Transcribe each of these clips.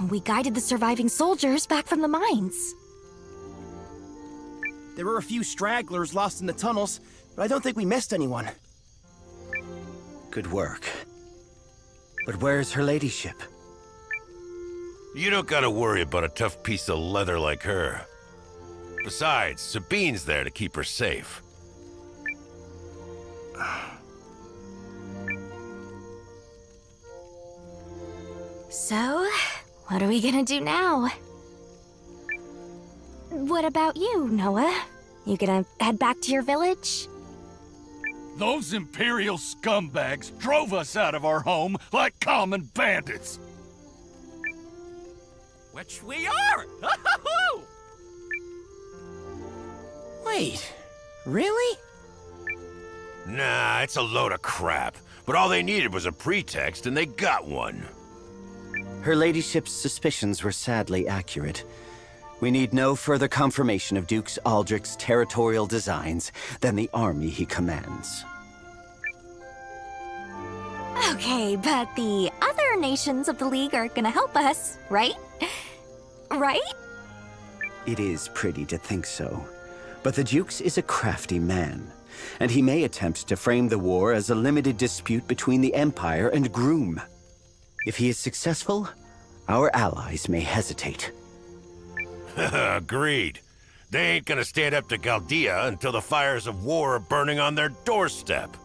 We guided the surviving soldiers back from the mines. There were a few stragglers lost in the tunnels, but I don't think we missed anyone. Good work. But where's her ladyship? You don't gotta worry about a tough piece of leather like her. Besides, Sabine's there to keep her safe. So, what are we gonna do now? What about you, Noah? You gonna head back to your village? Those Imperial scumbags drove us out of our home like common bandits. Which we are! Wait, really? Nah, it's a load of crap. But all they needed was a pretext, and they got one. Her ladyship's suspicions were sadly accurate. We need no further confirmation of Dukes Aldrich's territorial designs than the army he commands. Okay, but the other nations of the League are gonna help us, right? Right? It is pretty to think so. But the Dukes is a crafty man, and he may attempt to frame the war as a limited dispute between the Empire and Groom. If he is successful, our allies may hesitate. Agreed. They ain't gonna stand up to Chaldea until the fires of war are burning on their doorstep.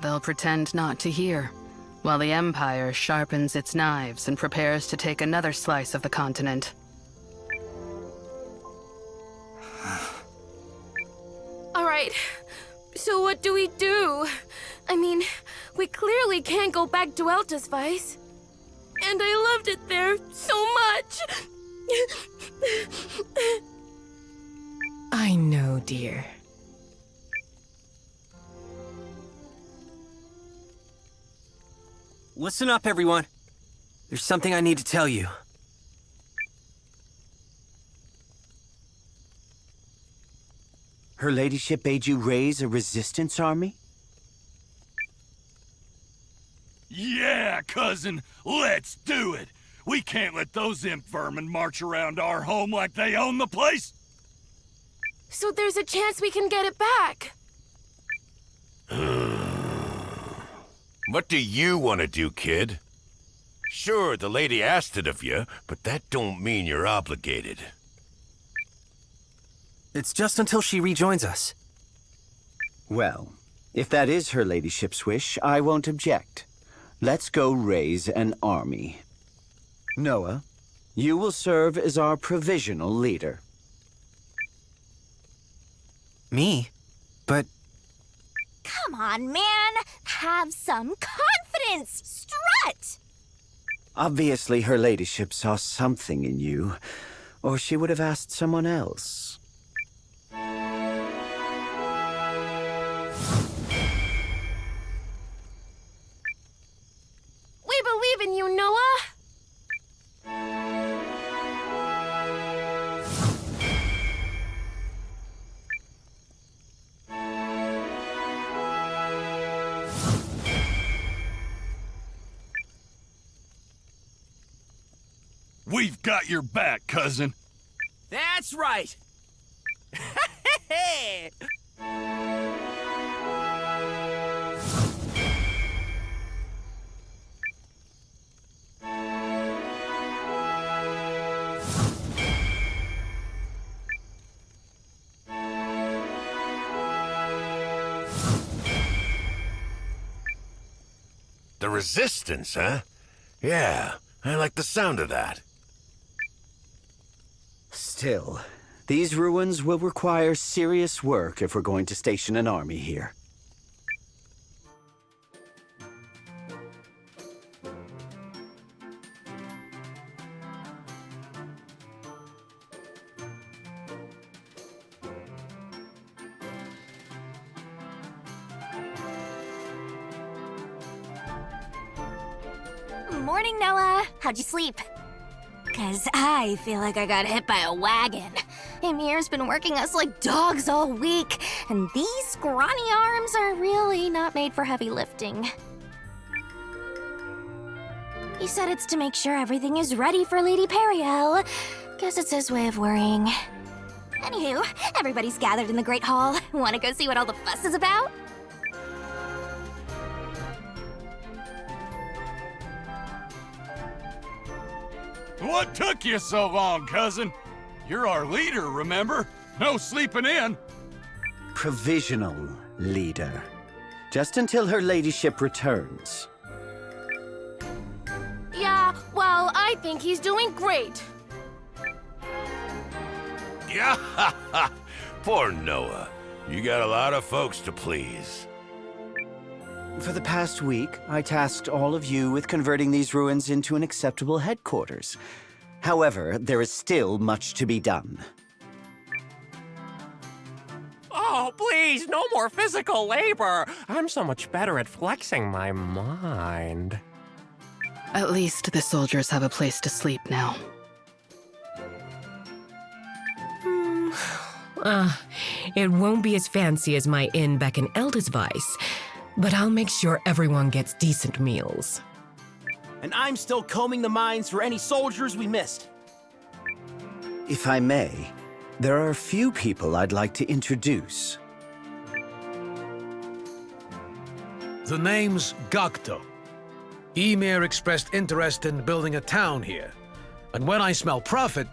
They'll pretend not to hear, while the Empire sharpens its knives and prepares to take another slice of the continent. Alright, so what do we do? I mean, we clearly can't go back to Eltisvice. And I loved it there so much! I know, dear. Listen up, everyone. There's something I need to tell you. Her ladyship bade you raise a resistance army? Yeah, cousin, let's do it. We can't let those imp vermin march around our home like they own the place. So there's a chance we can get it back. What do you want to do, kid? Sure, the lady asked it of you, but that don't mean you're obligated. It's just until she rejoins us. Well, if that is her ladyship's wish, I won't object. Let's go raise an army. Noah, you will serve as our provisional leader. Me? But... Come on, man! Have some confidence! Strut! Obviously, her ladyship saw something in you, or she would have asked someone else. We believe in you, Noah! We've got your back, cousin. That's right! The resistance, huh? Yeah, I like the sound of that. Still, these ruins will require serious work if we're going to station an army here. Morning, Noah. How'd you sleep? 'Cause I feel like I got hit by a wagon. Emir's been working us like dogs all week, and these scrawny arms are really not made for heavy lifting. He said it's to make sure everything is ready for Lady Periel. Guess it's his way of worrying. Anywho, everybody's gathered in the Great Hall. Wanna go see what all the fuss is about? What took you so long, cousin? You're our leader, remember? No sleeping in. Provisional leader. Just until her ladyship returns. Yeah, well, I think he's doing great. Yeah, poor Noah. You got a lot of folks to please. For the past week, I tasked all of you with converting these ruins into an acceptable headquarters. However, there is still much to be done. Oh, please, no more physical labor. I'm so much better at flexing my mind. At least the soldiers have a place to sleep now. It won't be as fancy as my inn back in Eldesweiss, but I'll make sure everyone gets decent meals. And I'm still combing the mines for any soldiers we missed. If I may, there are a few people I'd like to introduce. The name's Gokto. Ymir expressed interest in building a town here. And when I smell profit...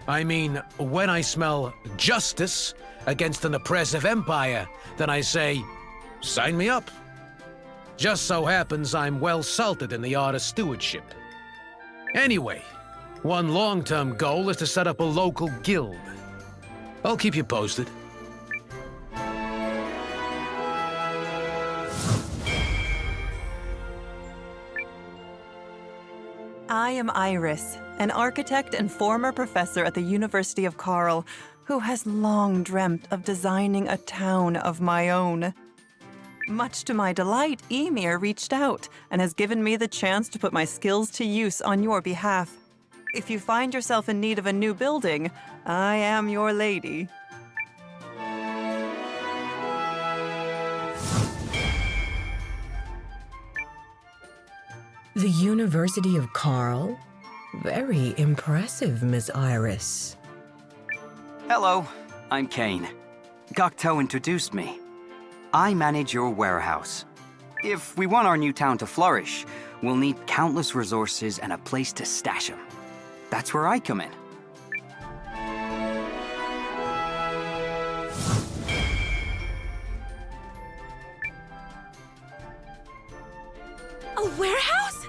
when I smell justice against an oppressive empire, then I say, sign me up. Just so happens I'm well salted in the art of stewardship. Anyway, one long-term goal is to set up a local guild. I'll keep you posted. I am Iris, an architect and former professor at the University of Karl, who has long dreamt of designing a town of my own. Much to my delight, Ymir reached out and has given me the chance to put my skills to use on your behalf. If you find yourself in need of a new building, I am your lady. The University of Karl? Very impressive, Miss Iris. Hello, I'm Kane. Gokto introduced me. I manage your warehouse. If we want our new town to flourish, we'll need countless resources and a place to stash them. That's where I come in. A warehouse?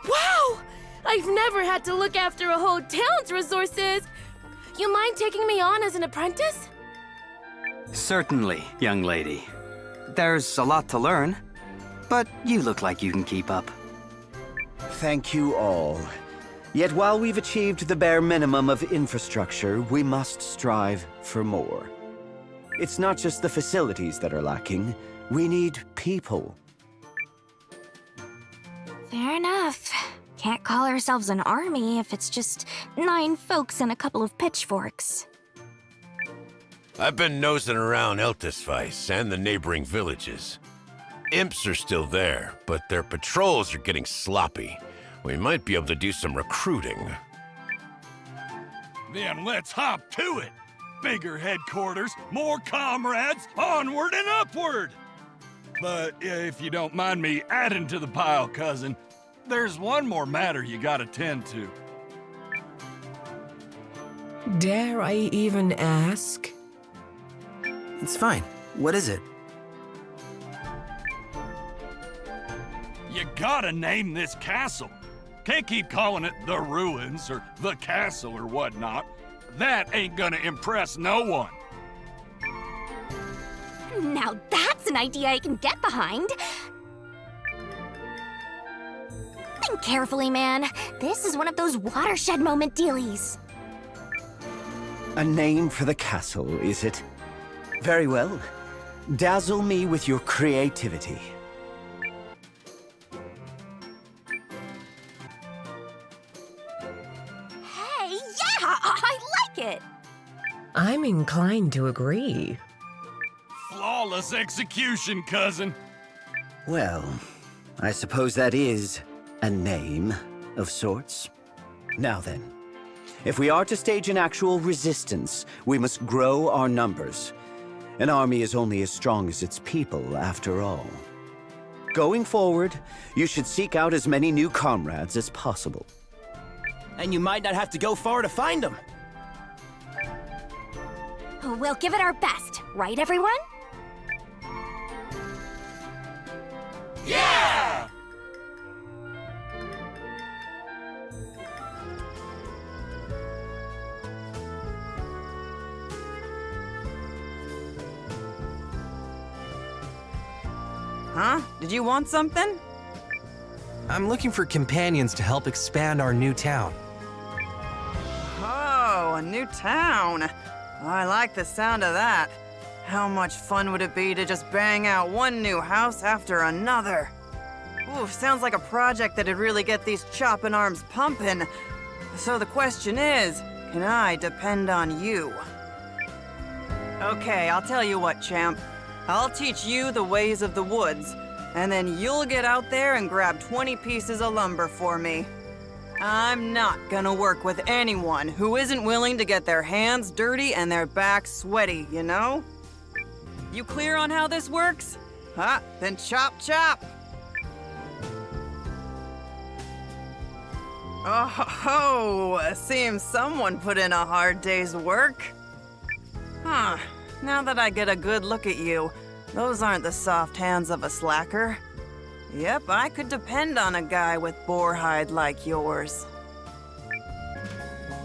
Wow! I've never had to look after a whole town's resources. You mind taking me on as an apprentice? Certainly, young lady. There's a lot to learn, but you look like you can keep up. Thank you all. Yet while we've achieved the bare minimum of infrastructure, we must strive for more. It's not just the facilities that are lacking. We need people. Fair enough. Can't call ourselves an army if it's just 9 folks and a couple of pitchforks. I've been nosing around Eldesweiss and the neighboring villages. Imps are still there, but their patrols are getting sloppy. We might be able to do some recruiting. Then let's hop to it. Bigger headquarters, more comrades, onward and upward. But if you don't mind me adding to the pile, cousin, there's one more matter you gotta tend to. Dare I even ask? It's fine. What is it? You gotta name this castle. Can't keep calling it the ruins or the castle or whatnot. That ain't gonna impress no one. Now that's an idea I can get behind. Think carefully, man. This is one of those watershed moment dealies. A name for the castle, is it? Very well. Dazzle me with your creativity. Hey, yeah, I like it. I'm inclined to agree. Flawless execution, cousin. Well, I suppose that is a name of sorts. Now then, if we are to stage an actual resistance, we must grow our numbers. An army is only as strong as its people, after all. Going forward, you should seek out as many new comrades as possible. And you might not have to go far to find them. We'll give it our best, right, everyone? Yeah! Huh? Did you want something? I'm looking for companions to help expand our new town. Oh, a new town. I like the sound of that. How much fun would it be to just bang out one new house after another? Ooh, sounds like a project that'd really get these chopping arms pumping. So the question is, can I depend on you? Okay, I'll tell you what, champ. I'll teach you the ways of the woods, and then you'll get out there and grab 20 pieces of lumber for me. I'm not gonna work with anyone who isn't willing to get their hands dirty and their backs sweaty, you know? You clear on how this works? Huh? Then chop chop! Oh, seems someone put in a hard day's work. Huh. Now that I get a good look at you, those aren't the soft hands of a slacker. Yep, I could depend on a guy with boar hide like yours.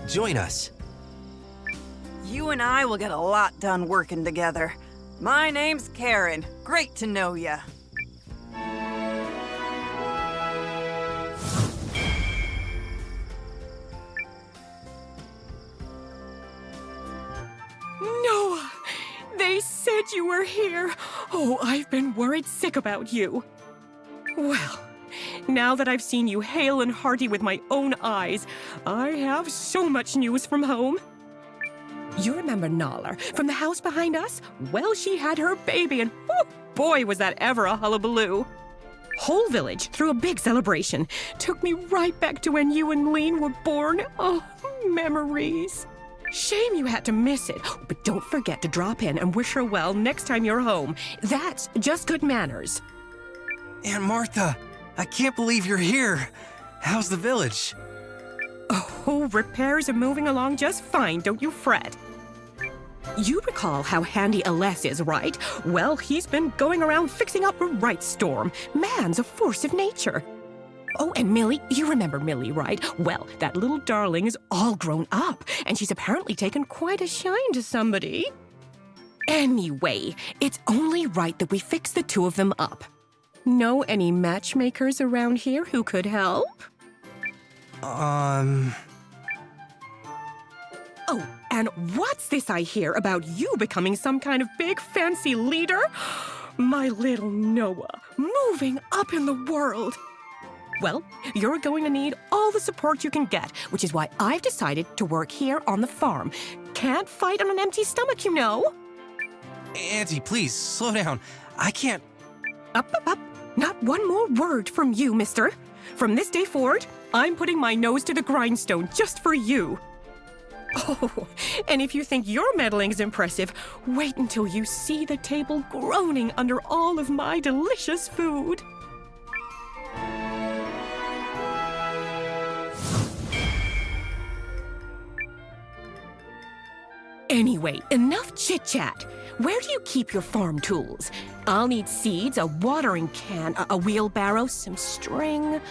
Join us. You and I will get a lot done working together. My name's Karen. Great to know ya. Noah! They said you were here. Oh, I've been worried sick about you. Well, now that I've seen you hale and hearty with my own eyes, I have so much news from home. You remember Nala from the house behind us? Well, she had her baby and oh boy, was that ever a hullabaloo. Whole village threw a big celebration. Took me right back to when you and Lean were born. Oh, memories. Shame you had to miss it, but don't forget to drop in and wish her well next time you're home. That's just good manners. Aunt Martha, I can't believe you're here. How's the village? Oh, repairs are moving along just fine, don't you fret. You recall how handy Aless is, right? Well, he's been going around fixing up a right storm. Man's a force of nature. Oh, and Millie, you remember Millie, right? Well, that little darling is all grown up, and she's apparently taken quite a shine to somebody. Anyway, it's only right that we fix the two of them up. Know any matchmakers around here who could help? Oh, and what's this I hear about you becoming some kind of big fancy leader? My little Noah, moving up in the world. Well, you're going to need all the support you can get, which is why I've decided to work here on the farm. Can't fight on an empty stomach, you know. Auntie, please, slow down. I can't... Up, up, up. Not one more word from you, mister. From this day forward, I'm putting my nose to the grindstone just for you. Oh, and if you think your meddling is impressive, wait until you see the table groaning under all of my delicious food. Anyway, enough chit-chat. Where do you keep your farm tools? I'll need seeds, a watering can, a wheelbarrow, some string.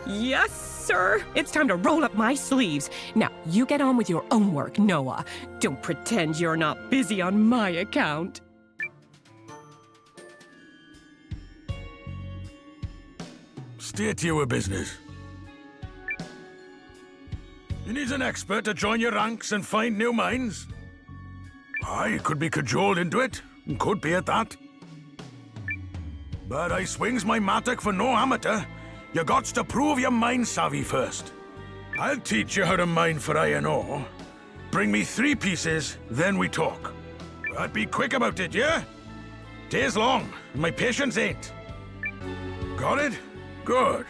Yes, sir. It's time to roll up my sleeves. Now, you get on with your own work, Noah. Don't pretend you're not busy on my account. State your business. You need an expert to join your ranks and find new mines? I could be cajoled into it. Could be at that. But I swings my mattock for no amateur. You gots to prove your mine savvy first. I'll teach you how to mine for iron ore. Bring me 3 pieces, then we talk. But be quick about it, yeah? Days long, and my patience ain't. Got it? Good.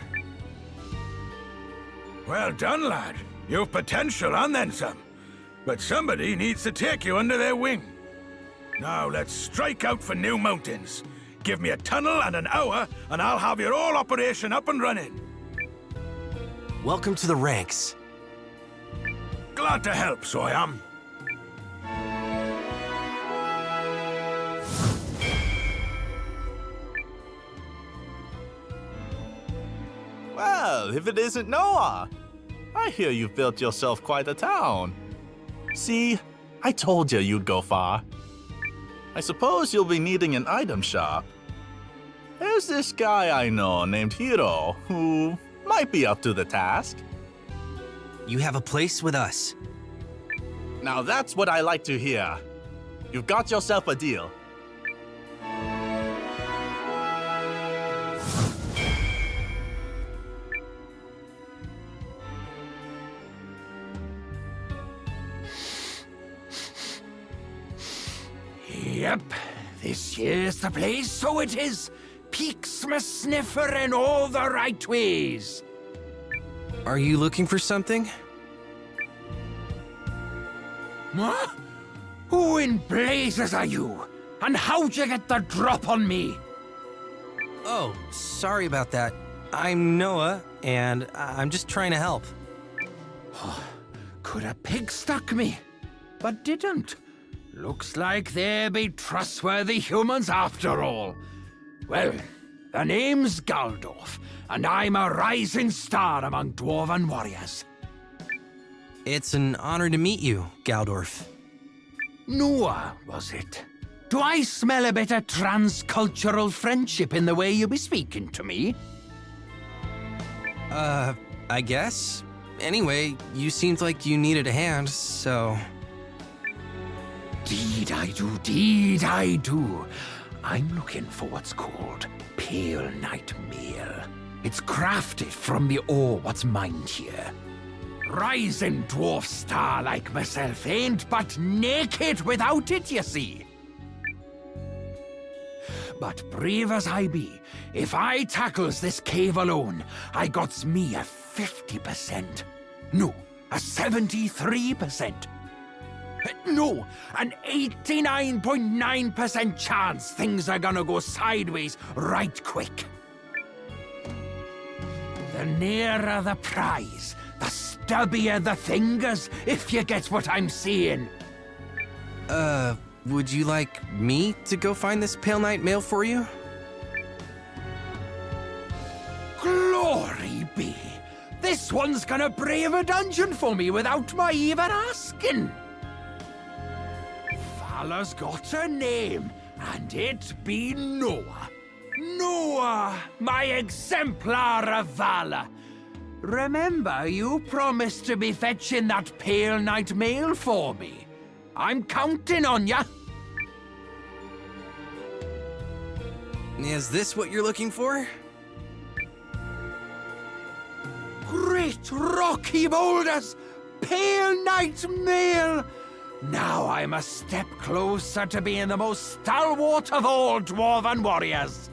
Well done, lad. You've potential and then some. But somebody needs to take you under their wing. Now let's strike out for new mountains. Give me a tunnel and an hour, and I'll have your whole operation up and running. Welcome to the ranks. Glad to help, so I am. Well, if it isn't Noah! I hear you've built yourself quite a town. See, I told you you'd go far. I suppose you'll be needing an item shop. There's this guy I know named Hiro, who might be up to the task. You have a place with us. Now that's what I like to hear. You've got yourself a deal. Yep, this here's the place, so it is. Peaks my sniffer in all the right ways. Are you looking for something? What? Who in blazes are you? And how'd you get the drop on me? Oh, sorry about that. I'm Noah, and I'm just trying to help. Could a pig stuck me, but didn't. Looks like they be trustworthy humans after all. Well, the name's Galdorf, and I'm a rising star among dwarven warriors. It's an honor to meet you, Galdorf. Noah, was it? Do I smell a bit of transcultural friendship in the way you be speaking to me? I guess. Anyway, you seemed like you needed a hand, so... Deed I do. I'm looking for what's called Pale Night Mail. It's crafted from the ore what's mined here. Rising dwarf star like myself ain't but naked without it, you see. But brave as I be, if I tackles this cave alone, I gots me a 50%. No, a 73%. No, an 89.9% chance things are gonna go sideways right quick. The nearer the prize, the stubbier the fingers, if you get what I'm saying. Would you like me to go find this Pale Night Mail for you? Glory be! This one's gonna brave a dungeon for me without my even asking. Vala's got a name, and it be Noah. Noah, my exemplar of Vala. Remember, you promised to be fetching that Pale Night Mail for me. I'm counting on ya. Is this what you're looking for? Great rocky boulders! Pale Night Mail! Now I'm a step closer to being the most stalwart of all dwarven warriors.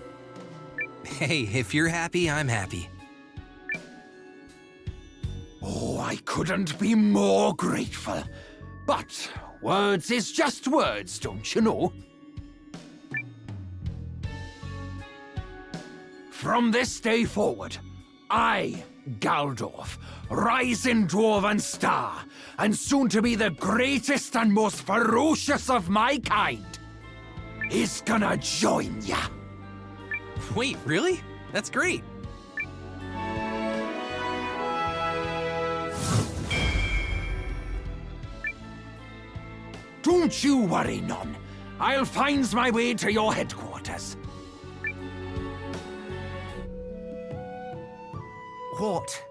Hey, if you're happy, I'm happy. Oh, I couldn't be more grateful. But words is just words, don't you know? From this day forward, I, Galdorf, rising dwarven star, and soon to be the greatest and most ferocious of my kind, is gonna join ya. Wait, really? That's great. Don't you worry none. I'll find my way to your headquarters. What?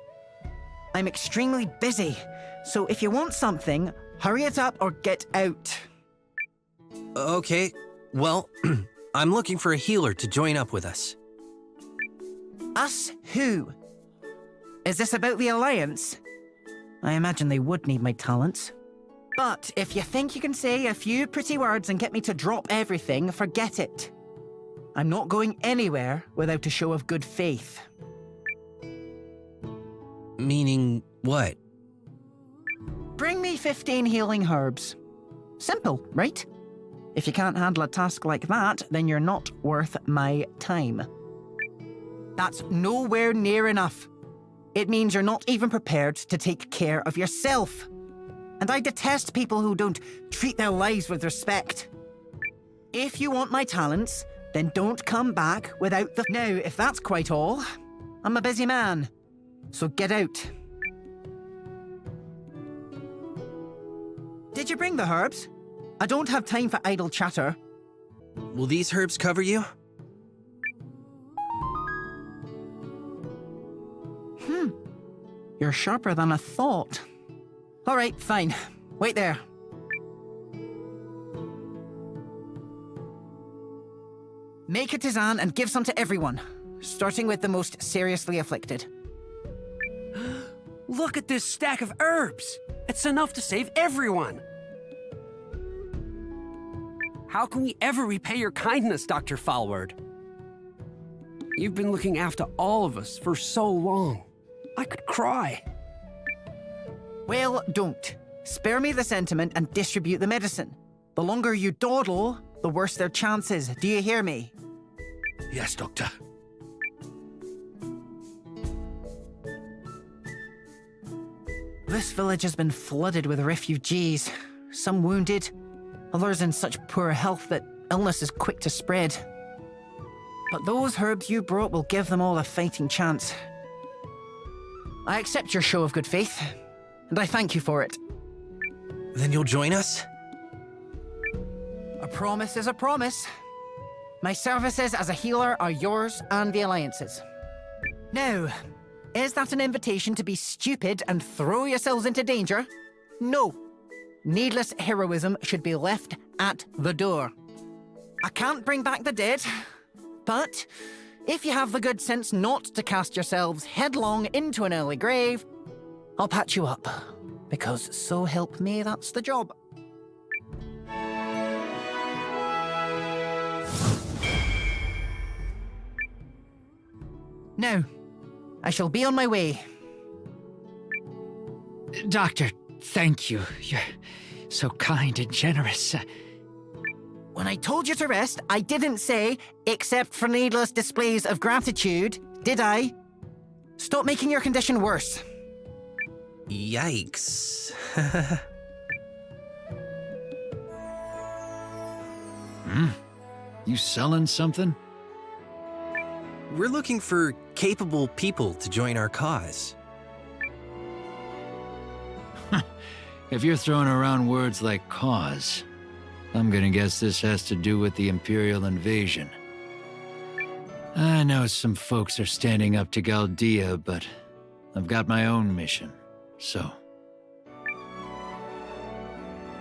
I'm extremely busy, so if you want something, hurry it up or get out. Okay, well, I'm looking for a healer to join up with us. Us who? Is this about the Alliance? I imagine they would need my talents. But if you think you can say a few pretty words and get me to drop everything, forget it. I'm not going anywhere without a show of good faith. Meaning what? Bring me 15 healing herbs. Simple, right? If you can't handle a task like that, then you're not worth my time. That's nowhere near enough. It means you're not even prepared to take care of yourself. And I detest people who don't treat their lives with respect. If you want my talents, then don't come back without the... Now, if that's quite all, I'm a busy man, so get out. Did you bring the herbs? I don't have time for idle chatter. Will these herbs cover you? You're sharper than I thought. All right, fine. Wait there. Make a tisane and give some to everyone, starting with the most seriously afflicted. Look at this stack of herbs! It's enough to save everyone! How can we ever repay your kindness, Dr. Falward? You've been looking after all of us for so long. I could cry. Well, don't. Spare me the sentiment and distribute the medicine. The longer you dawdle, the worse their chances. Do you hear me? Yes, Doctor. This village has been flooded with refugees. Some wounded, others in such poor health that illness is quick to spread. But those herbs you brought will give them all a fighting chance. I accept your show of good faith, and I thank you for it. Then you'll join us? A promise is a promise. My services as a healer are yours and the Alliance's. Now, is that an invitation to be stupid and throw yourselves into danger? No. Needless heroism should be left at the door. I can't bring back the dead, but if you have the good sense not to cast yourselves headlong into an early grave, I'll patch you up, because so help me, that's the job. Now, I shall be on my way. Doctor, thank you. You're so kind and generous. When I told you to rest, I didn't say, except for needless displays of gratitude, did I? Stop making your condition worse. Yikes. You selling something? We're looking for capable people to join our cause. If you're throwing around words like cause, I'm gonna guess this has to do with the Imperial invasion. I know some folks are standing up to Galdea, but I've got my own mission, so...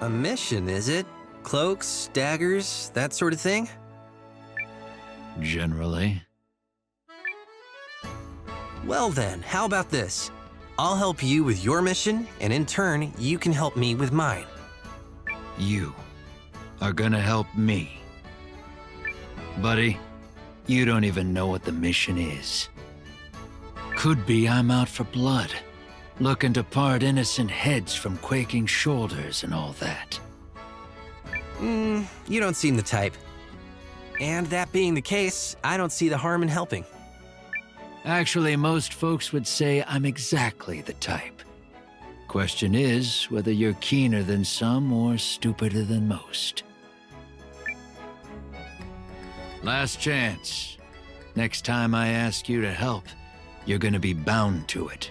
A mission, is it? Cloaks, daggers, that sort of thing? Generally. Well then, how about this? I'll help you with your mission, and in turn, you can help me with mine. You are gonna help me. Buddy, you don't even know what the mission is. Could be I'm out for blood, looking to part innocent heads from quaking shoulders and all that. You don't seem the type. And that being the case, I don't see the harm in helping. Actually, most folks would say I'm exactly the type. Question is whether you're keener than some or stupider than most. Last chance. Next time I ask you to help, you're gonna be bound to it.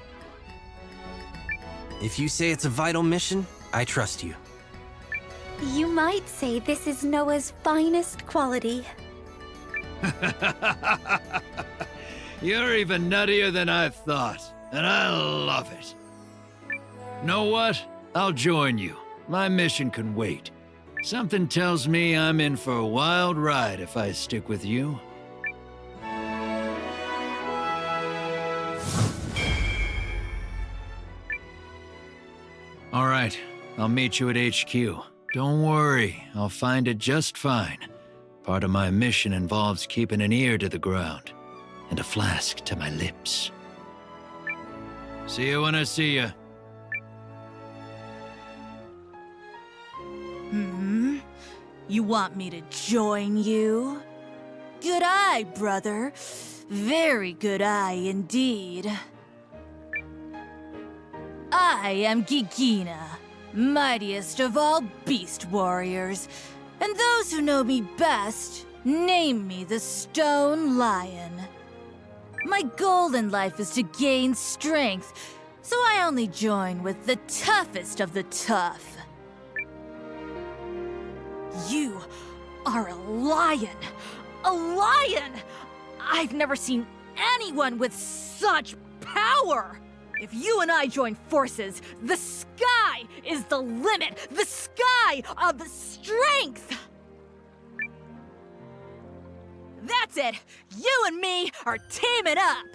If you say it's a vital mission, I trust you. You might say this is Noah's finest quality. You're even nuttier than I thought, and I love it. Know what? I'll join you. My mission can wait. Something tells me I'm in for a wild ride if I stick with you. All right, I'll meet you at HQ. Don't worry, I'll find it just fine. Part of my mission involves keeping an ear to the ground and a flask to my lips. See you when I see you. You want me to join you? Good eye, brother. Very good eye indeed. I am Gigina, mightiest of all beast warriors, and those who know me best name me the Stone Lion. My goal in life is to gain strength, so I only join with the toughest of the tough. You are a lion! A lion! I've never seen anyone with such power! If you and I join forces, the sky is the limit! The sky of strength! That's it! You and me are teaming up!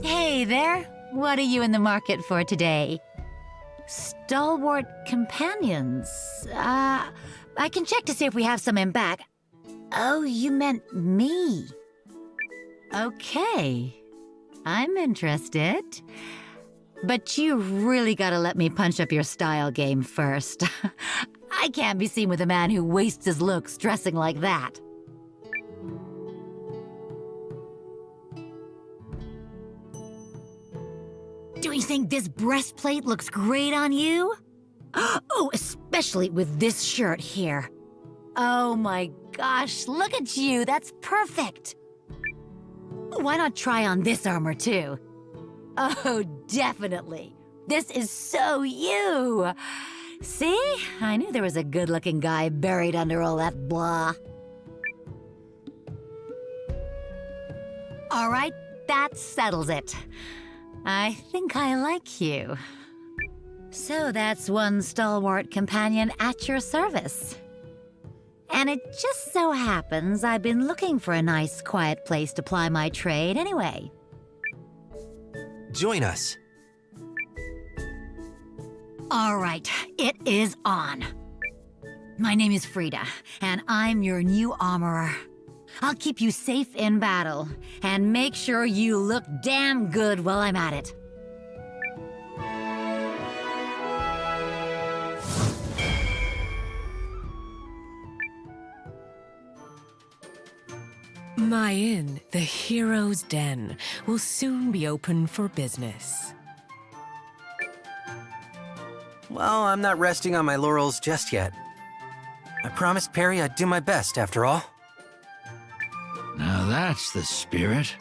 Hey there! What are you in the market for today? Stalwart companions. I can check to see if we have some in back. Oh, you meant me. Okay. I'm interested. But you really gotta let me punch up your style game first. I can't be seen with a man who wastes his looks dressing like that. Do you think this breastplate looks great on you? Oh, especially with this shirt here. Oh my gosh, look at you, that's perfect. Why not try on this armor too? Oh, definitely. This is so you. See? I knew there was a good-looking guy buried under all that blah. All right, that settles it. I think I like you. So that's one stalwart companion at your service. And it just so happens I've been looking for a nice, quiet place to ply my trade anyway. Join us. All right, it is on. My name is Frida, and I'm your new armorer. I'll keep you safe in battle, and make sure you look damn good while I'm at it. My inn, the Hero's Den, will soon be open for business. Well, I'm not resting on my laurels just yet. I promised Perry I'd do my best, after all. Now that's the spirit.